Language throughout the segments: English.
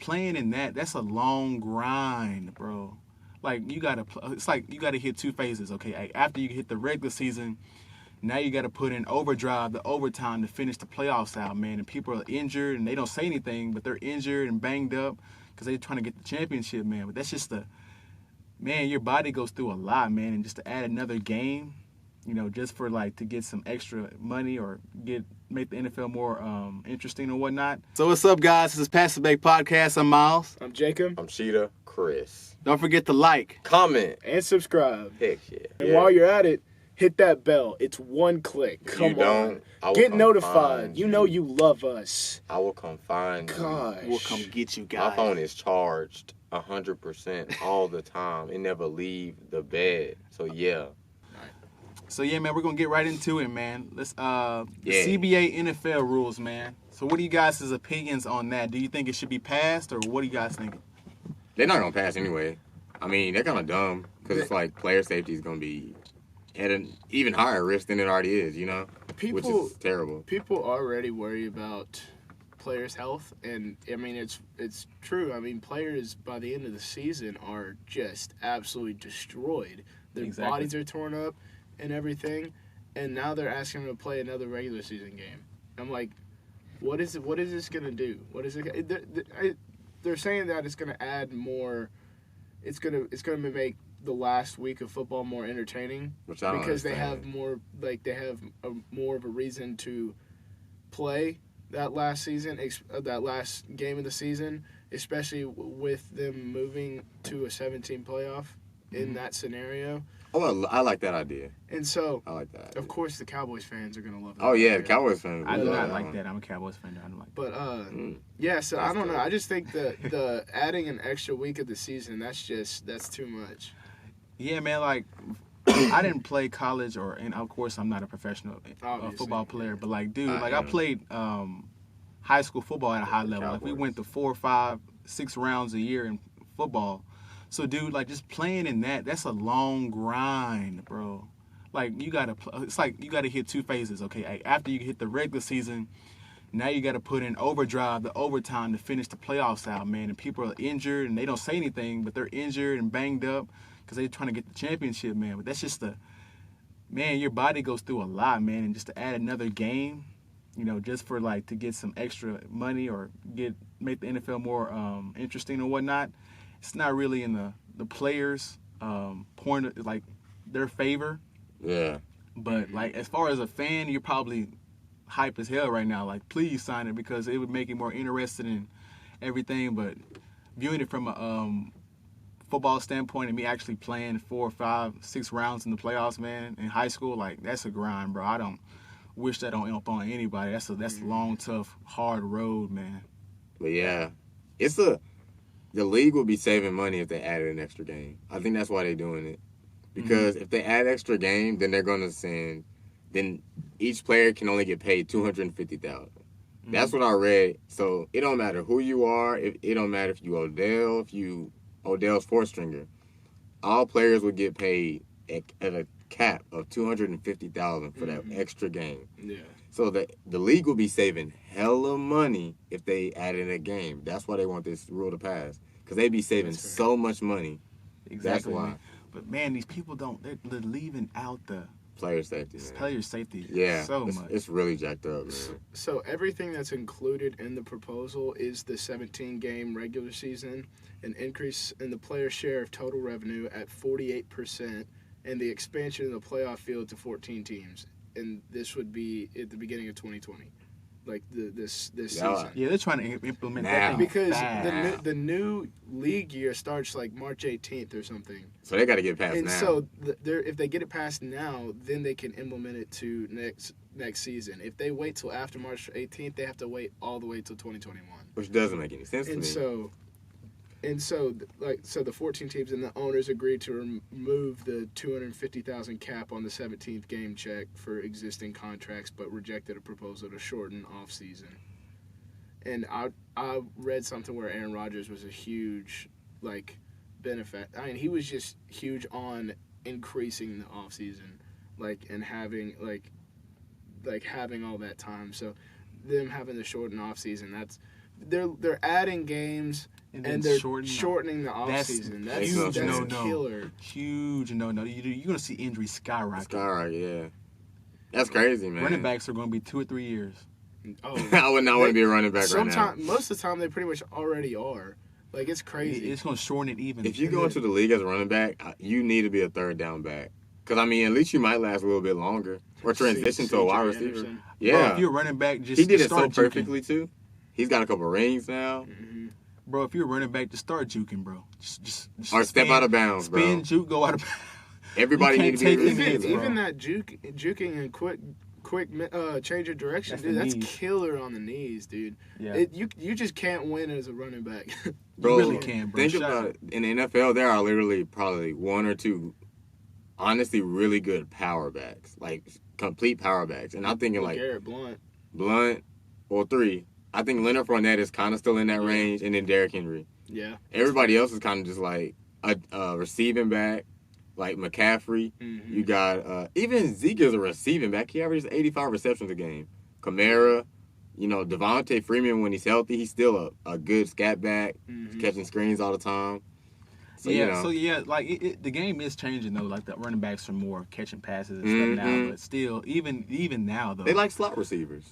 playing in that's a long grind, bro. Like it's like you gotta hit two phases. Okay, like after you hit the regular season, now you gotta put in overdrive, the overtime to finish the playoffs out, man. And people are injured and they don't say anything, but they're injured and banged up because they're trying to get the championship, man. But that's just man, your body goes through a lot, man. And just to add another game, just for like to get some extra money or make the NFL more interesting or whatnot. So what's up, guys? This is Pass the Bake Podcast. I'm Miles. I'm Jacob. I'm Sheeta. Chris. Don't forget to like, comment, and subscribe. Heck yeah. And while you're at it, hit that bell. It's one click. Come on. Get notified. You know you love us. I will come find you. Gosh. We'll come get you guys. My phone is charged 100% all the time. It never leave the bed. So yeah. So yeah, man, we're gonna get right into it, man. Let's the CBA NFL rules, man. So what are you guys' opinions on that? Do you think it should be passed, or what are you guys thinking? They're not gonna pass anyway. I mean, they're kind of dumb because it's like player safety is gonna be at an even higher risk than it already is, which is terrible. People already worry about players' health, and I mean it's true. I mean, players by the end of the season are just absolutely destroyed. Their bodies are torn up and everything, and now they're asking them to play another regular season game. I'm like, what is this gonna do? What is it? They're saying that it's gonna add more. It's gonna make the last week of football more entertaining, because they have more more of a reason to play that last season, that last game of the season, especially with them moving to a 17 playoff in that scenario. Oh, I like that idea. And so, I like that idea. Of course, the Cowboys fans are gonna love that. Oh yeah, the Cowboys fans. I do not like that. I'm a Cowboys fan. I don't like that. But yeah. So I don't know. I just think the adding an extra week of the season, that's too much. Yeah, man. Like, I didn't play college, and of course, I'm not a professional football player. But like, dude, I played high school football at a high level. Like, we went to 4, 5, 6 rounds a year in football. So, dude, like, just playing in that's a long grind, bro. Like, it's like you gotta hit two phases. Okay, like after you hit the regular season, now you gotta put in overdrive, the overtime to finish the playoffs out, man. And people are injured and they don't say anything, but they're injured and banged up because they're trying to get the championship, man. But that's just man, your body goes through a lot, man. And just to add another game, just for like to get some extra money or make the NFL more interesting or whatnot, it's not really in the players' point, like their favor. Yeah. But like as far as a fan, you're probably hype as hell right now. Like, please sign it because it would make it more interesting and everything. But viewing it from a football standpoint and me actually playing 4, 5, 6 rounds in the playoffs, man, in high school, like that's a grind, bro. I don't wish that on anybody. That's a long, tough, hard road, man. But yeah, the league will be saving money if they added an extra game. I think that's why they're doing it. Because if they add extra game, then they're going to then each player can only get paid $250,000. That's what I read. So it don't matter who you are. It don't matter if you Odell's fourth stringer. All players would get paid at a cap of $250,000 for that extra game. Yeah. So the league will be saving hella money if they added a game. That's why they want this rule to pass. Because they'd be saving so much money. Exactly. That's why. But man, these people they're leaving out the player safety. Player safety. Yeah. So much. It's really jacked up, man. So everything that's included in the proposal is the 17-game regular season, an increase in the player share of total revenue at 48%, and the expansion of the playoff field to 14 teams. And this would be at the beginning of 2020, like this season. Yeah, they're trying to implement that because the new league year starts like March 18th or something. So they got to get passed now. And so if they get it passed now, then they can implement it to next season. If they wait till after March 18th, they have to wait all the way till 2021. Which doesn't make any sense to me. So the 14 teams and the owners agreed to remove the $250,000 cap on the 17th game check for existing contracts, but rejected a proposal to shorten off season. And I read something where Aaron Rodgers was a huge benefit. I mean, he was just huge on increasing the off season, and having having all that time. So them having the shortened off season, they're adding games. and they're shortening the offseason. That's killer. Huge no. You're going to see injuries skyrocket. Yeah. That's crazy, man. Running backs are going to be 2 or 3 years. Oh, I would not want to be a running back right now. Most of the time, they pretty much already are. Like, it's crazy. It's going to shorten it even. If you go into the league as a running back, you need to be a third down back. Because, I mean, at least you might last a little bit longer. Or transition to a wide receiver. Anderson. Yeah. Bro, if you're a running back, he did it so perfectly, too. He's got a couple rings now. Mm-hmm. Bro, if you're a running back, just start juking, bro. Just or step out of bounds, bro. Spin, juke, go out of bounds. Everybody needs to be even that juking and quick change of direction, dude. That's killer on the knees, dude. Yeah. You just can't win as a running back. Bro, you really can, bro. Think about it. In the NFL, there are literally probably 1 or 2, honestly, really good power backs, like complete power backs. And I'm thinking like Garrett Blunt, or 3. I think Leonard Fournette is kind of still in that range, and then Derrick Henry. Yeah. Everybody else is kind of just like a receiving back, like McCaffrey. Mm-hmm. You got even Zeke is a receiving back. He averages 85 receptions a game. Kamara, Devontae Freeman when he's healthy, he's still a good scat back, catching screens all the time. So, like the game is changing though. Like the running backs are more catching passes and stuff now, but still, even now though, they like slot receivers.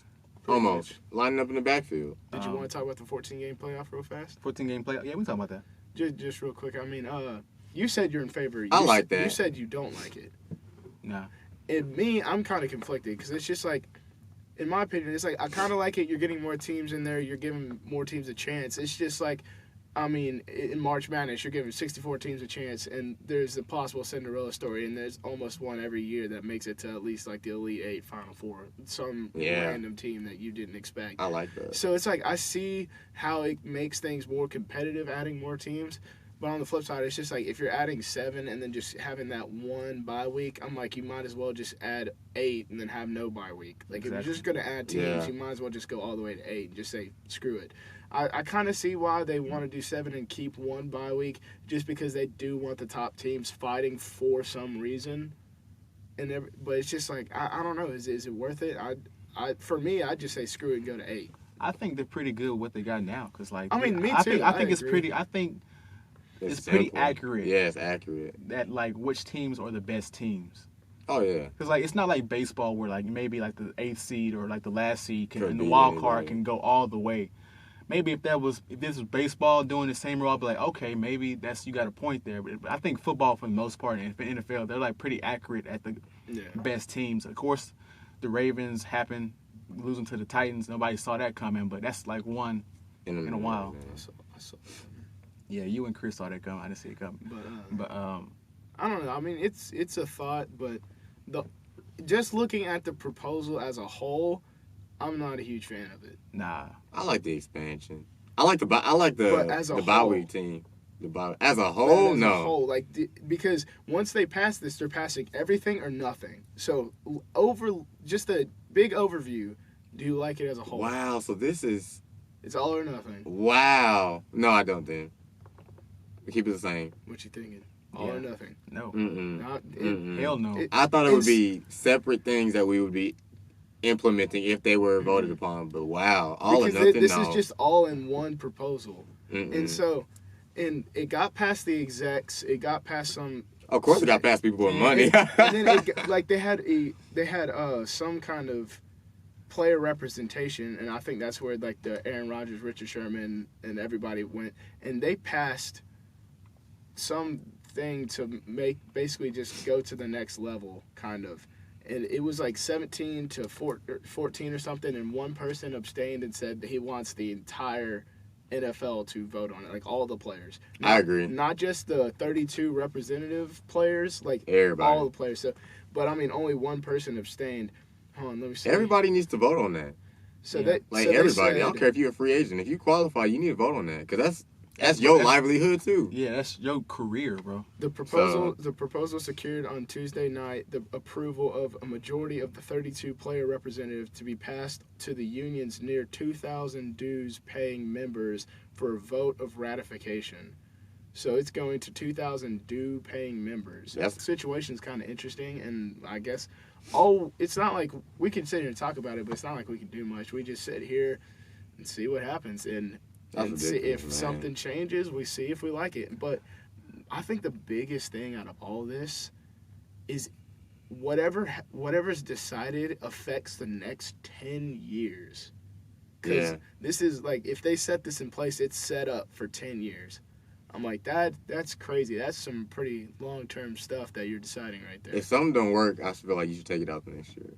Almost. Lining up in the backfield. Did you want to talk about the 14-game playoff real fast? 14-game playoff? Yeah, we can talk about that. Just real quick. I mean, you said you're in favor. I like that. You said you don't like it. Nah. I'm kind of conflicted because it's just like, in my opinion, it's like I kind of like it. You're getting more teams in there. You're giving more teams a chance. It's just like, I mean, in March Madness, you're giving 64 teams a chance, and there's a possible Cinderella story, and there's almost one every year that makes it to at least like the Elite 8, Final 4, some random team that you didn't expect. I like that. So it's like I see how it makes things more competitive, adding more teams. But on the flip side, it's just like if you're adding 7 and then just having that one bye week, I'm like, you might as well just add 8 and then have no bye week. Like, if you're just going to add teams, you might as well just go all the way to 8 and just say, screw it. I kind of see why they want to do 7 and keep one bye week, just because they do want the top teams fighting for some reason. But it's just like, I don't know. Is it worth it? For me, I'd just say screw it and go to 8. I think they're pretty good with what they got now. Cause like, I mean, me too. I think it's pretty. I think it's pretty accurate. Yeah, it's accurate. That like which teams are the best teams. Oh yeah. Because like it's not like baseball where like maybe like the 8th seed or like the last seed and the wild card can go all the way. Maybe if this was baseball doing the same role, I'd be like, okay, maybe you got a point there. But I think football, for the most part, and for NFL, they're like pretty accurate at the best teams. Of course, the Ravens happened losing to the Titans. Nobody saw that coming, but that's like one in a while. I saw yeah, you and Chris saw that coming. I didn't see it coming. But I don't know. I mean, it's a thought, but just looking at the proposal as a whole, I'm not a huge fan of it. Nah, I like the expansion. I like the bye week team. As a whole, no. A whole, because once they pass this, they're passing everything or nothing. So just a big overview. Do you like it as a whole? Wow. So it's all or nothing. Wow. No, I don't. Then we keep it the same. What you thinking? All or nothing? No. Hell no. I thought it would be separate things that we would be implementing if they were voted upon. But wow, all or nothing. This is just all in one proposal, and so, and it got past the execs. It got past some. Of course, it got past people with money. And then they had some kind of player representation, and I think that's where like the Aaron Rodgers, Richard Sherman, and everybody went, and they passed something to make basically just go to the next level, kind of. And it was like 17 to 14 or something, and one person abstained and said that he wants the entire NFL to vote on it, like all the players. I agree. Not just the 32 representative players, like everybody. All the players. So, but I mean, only one person abstained. Hold on, let me see. Everybody needs to vote on that. So everybody. I don't care if you're a free agent. If you qualify, you need to vote on that, because that's your livelihood too. Yeah, that's your career, bro. The proposal secured on Tuesday night the approval of a majority of the 32 player representatives to be passed to the union's near 2,000 dues-paying members for a vote of ratification. So it's going to 2,000 due-paying members. The situation's kind of interesting, and I guess it's not like we can sit here and talk about it, but it's not like we can do much. We just sit here and see what happens. And And see if something changes, we see if we like it. But I think the biggest thing out of all this is whatever's decided affects the next 10 years. Because this is like, if they set this in place, it's set up for 10 years. I'm like, that's crazy. That's some pretty long-term stuff that you're deciding right there. If something don't work, I feel like you should take it out the next year.